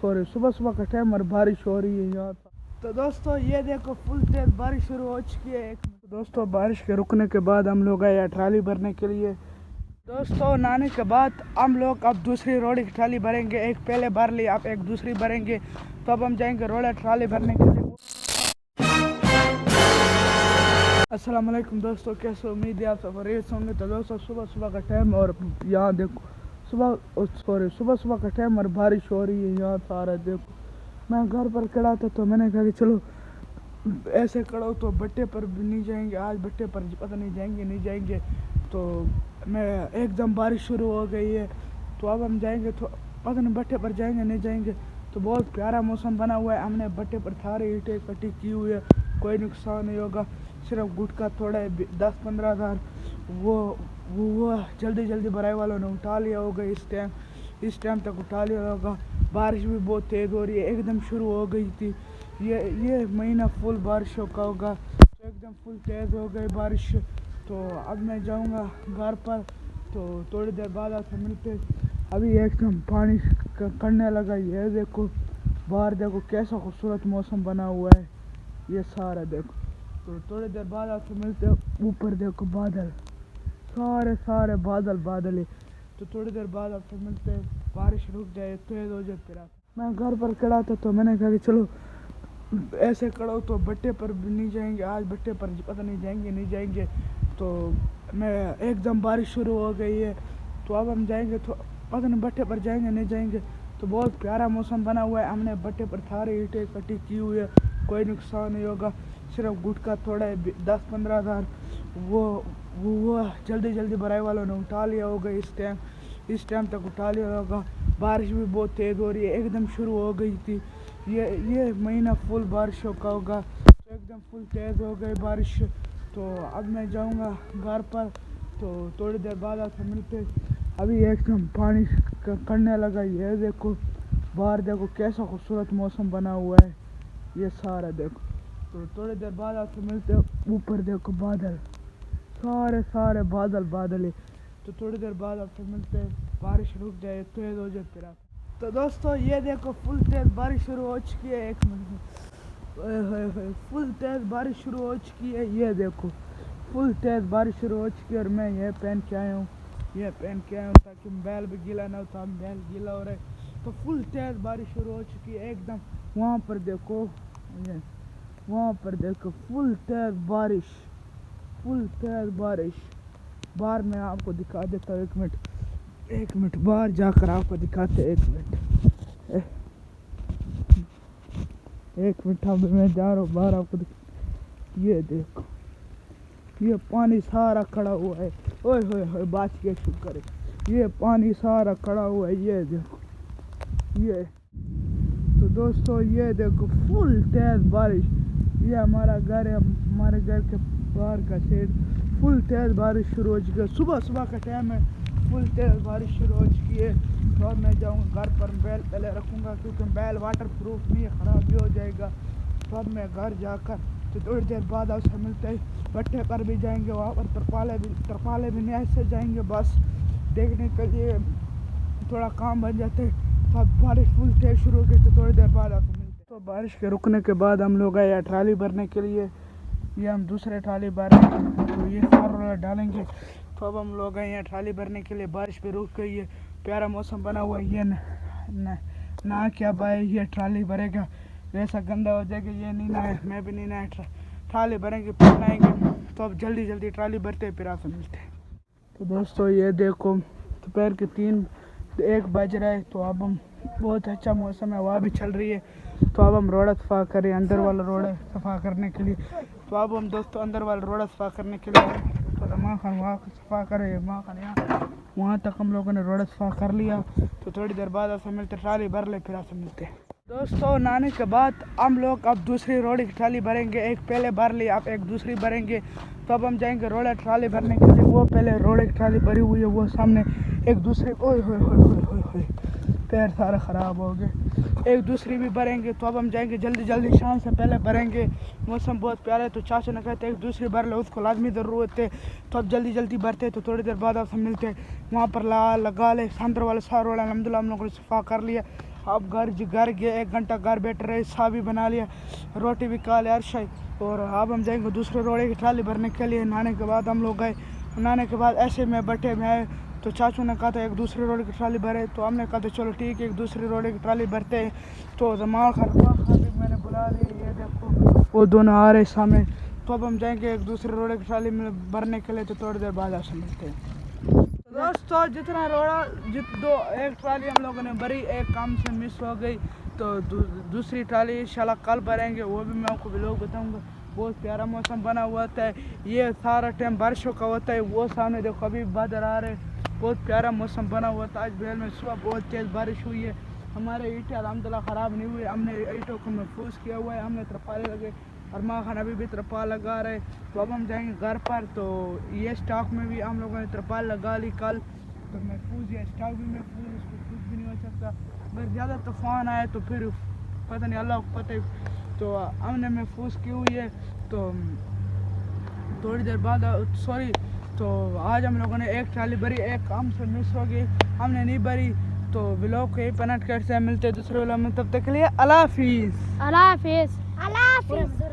Sorry, सुबह सुबह का टाइम और बारिश हो रही है यहाँ पर। तो दोस्तों ये देखो फुल तेज बारिश शुरू हो चुकी है। दोस्तों बारिश के रुकने के बाद हम लोग आए ट्राली भरने के लिए। दोस्तों नहाने के बाद हम लोग अब दूसरी रोड की ट्राली भरेंगे। एक पहले भर ली, अब एक दूसरी भरेंगे। तो अब हम जाएंगे रोड ट्राली भरने के लिए। अस्सलाम वालेकुम दोस्तों, कैसे उम्मीद है आप सब खैरियत होंगे। तो दोस्तों सुबह सुबह का टाइम और यहाँ देखो सुबह सुबह का टाइम और बारिश हो रही है यहाँ सारा। देखो मैं घर पर खड़ा था तो मैंने कहा कि चलो ऐसे खड़ा तो बट्टे पर भी नहीं जाएंगे। आज बट्टे पर पता नहीं जाएंगे नहीं जाएंगे। तो मैं एकदम बारिश शुरू हो गई है। तो अब हम जाएंगे तो पता नहीं बट्टे पर जाएंगे नहीं जाएंगे। तो बहुत प्यारा मौसम बना हुआ है। हमने बट्टे पर सारे ईंटें इकट्ठी की हुई है, कोई नुकसान नहीं होगा। सिर्फ गुटका थोड़ा है 10-15 हज़ार, वो जल्दी जल्दी भराई वालों ने उठा लिया होगा। इस टाइम तक उठा लिया होगा। बारिश भी बहुत तेज़ हो रही है, एकदम शुरू हो गई थी। ये महीना फुल बारिशों का होगा, तो एकदम फुल तेज़ हो गई बारिश। तो अब मैं जाऊंगा घर पर, तो थोड़ी देर बाद आपसे मिलते। अभी एकदम पानी करने लगा। ये देखो बाहर देखो कैसा खूबसूरत मौसम बना हुआ है ये सारा। देखो तो थोड़ी देर बाद आपसे मिलते। ऊपर देखो बादल, सारे बादल है। तो थोड़ी देर बाद आपसे मिलते। बारिश रुक जाए तेज हो जाए फिर मैं घर पर खड़ा था तो मैंने कहा कि चलो ऐसे खड़ा तो बट्टे पर भी नहीं जाएंगे। आज बट्टे पर पता नहीं जाएंगे नहीं जाएंगे। तो मैं एकदम बारिश शुरू हो गई है। तो अब हम जाएंगे तो पता नहीं बट्टे पर जाएंगे नहीं जाएंगे। तो बहुत प्यारा मौसम बना हुआ है। हमने बट्टे पर सारे ईंटें इकट्ठी की हुई है, कोई नुकसान नहीं होगा। सिर्फ गुटका थोड़ा है 10-15 हज़ार, वो जल्दी जल्दी भराई वालों ने उठा लिया होगा। इस टाइम तक उठा लिया होगा। बारिश भी बहुत तेज़ हो रही है, एकदम शुरू हो गई थी। ये महीना फुल बारिशों का होगा, तो एकदम फुल तेज़ हो गई बारिश। तो अब मैं जाऊंगा घर पर, तो थोड़ी देर बाद आपसे मिलते। अभी एकदम पानी करने लगा। ये देखो बाहर देखो कैसा खूबसूरत मौसम बना हुआ है ये सारा। देखो तो थोड़ी देर बाद आपसे मिलते। ऊपर देखो बादल, सारे बादल है। तो थोड़ी देर बाद आपसे मिलते। बारिश रुक जाए तेज हो जाए फिर तो दोस्तों ये देखो फुल तेज बारिश शुरू हो चुकी है। एक मिनट, फुल तेज बारिश शुरू हो चुकी है। ये देखो फुल तेज बारिश शुरू हो चुकी है। और मैं ये पहन के आया हूँ ताकि बैल भी गीला ना होता। हम बैल गीला हो रहे। तो फुल तेज बारिश शुरू हो चुकी है एकदम। वहाँ पर देखो फुल तेज बारिश। बाहर मैं आपको दिखा देता हूँ। एक मिनट बाहर जाकर आपको दिखाते। एक मिनट अब मैं जा रहा हूँ बाहर आपको ये देखो ये पानी सारा खड़ा हुआ है। ओए होए बात के शुक्र है। ये पानी सारा खड़ा हुआ है। ये देखो ये। तो दोस्तों ये देखो फुल तेज बारिश। ये हमारा घर है, हमारे घर के बाहर का शेड। फुल तेज बारिश शुरू हो चुकी है। सुबह सुबह का टाइम है, फुल तेज बारिश शुरू हो चुकी है। तो अब मैं जाऊँगा घर पर, बैल पहले रखूँगा क्योंकि बैल वाटर प्रूफ नहीं है, ख़राब भी हो जाएगा। तो अब मैं घर जाकर तो थोड़ी देर बाद आपसे मिलते हैं। बट्टे पर भी जाएंगे, वहाँ पर तरपाले भी नहीं से जाएंगे बस देखने के लिए, थोड़ा काम बन जाते। तो अब बारिश फुल तेज शुरू हो गई। तो थोड़ी देर बाद आपसे मिलते। तो बारिश के रुकने के बाद हम लोग आए ट्राली भरने के लिए। ये हम दूसरे ट्राली भर रहे हैं, तो ये सारा डालेंगे। तो अब हम लोग आए हैं ट्राली भरने के लिए। बारिश भी रुक गई है, प्यारा मौसम बना हुआ है। ये ना क्या भाई, ये ट्राली भरेगा वैसा गंदा हो जाएगा। ये नहीं नहाए, मैं भी नहीं नहाए। ट्राली भरेंगे फिर नहाएंगे। तो अब जल्दी जल्दी ट्राली भरते हैं फिर आपसे मिलते हैं। तो दोस्तों ये देखो दोपहर के 3-1 बज रहा है। तो अब हम बहुत अच्छा मौसम है, हवा भी चल रही है। तो अब हम रोड सफ़ा करें, अंदर वाला रोड सफ़ा करने के लिए। तो अब हम दोस्तों अंदर वाला रोड सफ़ा करने के लिए तो माँ खान वहाँ सफ़ा करे, माँ खान यहाँ वहाँ तक हम लोगों ने रोड सफ़ा कर लिया। तो थोड़ी देर बाद आपसे मिलते, ट्राली भर ले फिर आपसे मिलते। दोस्तों नहाने के बाद हम लोग अब दूसरी रोड की ट्राली भरेंगे। एक पहले भर ली, अब एक दूसरी भरेंगे। तो अब हम जाएंगे रोड ट्राली भरने के लिए। वो पहले रोड की ट्राली भरी हुई है, वो सामने एक दूसरी। ओए होए पैर सारा ख़राब हो गए। एक दूसरी भी भरेंगे। तो अब हम जाएंगे जल्दी शाम से पहले भरेंगे। मौसम बहुत प्यारा है। तो चाचा ने कहते एक दूसरी भर ले, उसको लाजमी ज़रूरत है। तो अब जल्दी भरते। तो थोड़ी देर बाद आपसे मिलते हैं। वहाँ पर लगा ले अंदर वाले सारे रोड अलहमदुलिल्लाह हम लोगों ने सफ़ा कर लिया। अब घर गए, 1 घंटा घर बैठ रहे, सा भी बना लिया, रोटी भी खा लिया अर्शा। और अब हम जाएंगे दूसरे रोड़े की ट्राली भरने के लिए। नहाने के बाद हम लोग गए, नहाने के बाद ऐसे में बैठे में आए तो चाचू ने कहा था एक दूसरे रोड़े की ट्राली भरे, तो हमने कहा था चलो ठीक है एक दूसरे रोड़े की ट्राली भरते हैं। तो जमाल खातिर मैंने बुला लिया, ये देखो वो दोनों आ रहे सामने। तो अब हम जाएंगे एक दूसरे रोड़े की ट्राली में भरने के लिए, तो थोड़ी देर बाद आपसे मिलते हैं। दोस्तों जितना रोड़ा एक ट्राली हम लोगों ने भरी, एक काम से मिस हो गई, तो दूसरी ट्राली इंशाल्लाह कल भरेंगे, वो भी मैं आपको व्लॉग बताऊंगा। बहुत प्यारा मौसम बना हुआ होता है, ये सारा टाइम बारिशों का होता है। वो सामने देखो अभी बादल आ रहे, बहुत प्यारा मौसम बना हुआ था। आज बेल में सुबह बहुत तेज़ बारिश हुई है। हमारे ईंटें अल्हम्दुलिल्लाह ख़राब नहीं हुई, हमने ईंटों को महफूज किया हुआ है, हमने तरपाले लगे और माँ खान अभी भी तरपाल लगा रहे। तो अब हम जाएंगे घर पर, तो ये स्टॉक में भी हम लोगों ने तरपाल लगा ली कल, तो महफूज है, स्टॉक भी महफूज, उसको कुछ भी नहीं हो सकता। अगर ज़्यादा तूफ़ान आए तो फिर पता नहीं, अल्लाह को पता है। तो हमने महफूज की हुई है। तो थोड़ी देर बाद तो आज हम लोगों ने एक ट्राली भरी, एक काम से मिस हो गई, हमने नहीं भरी। तो व्लॉग को यही पनट करते हैं, मिलते हैं दूसरे व्लॉग में, तब तक के लिए अल्लाह हाफिज़। अल्लाह हाफिज़। अल्लाह हाफिज़।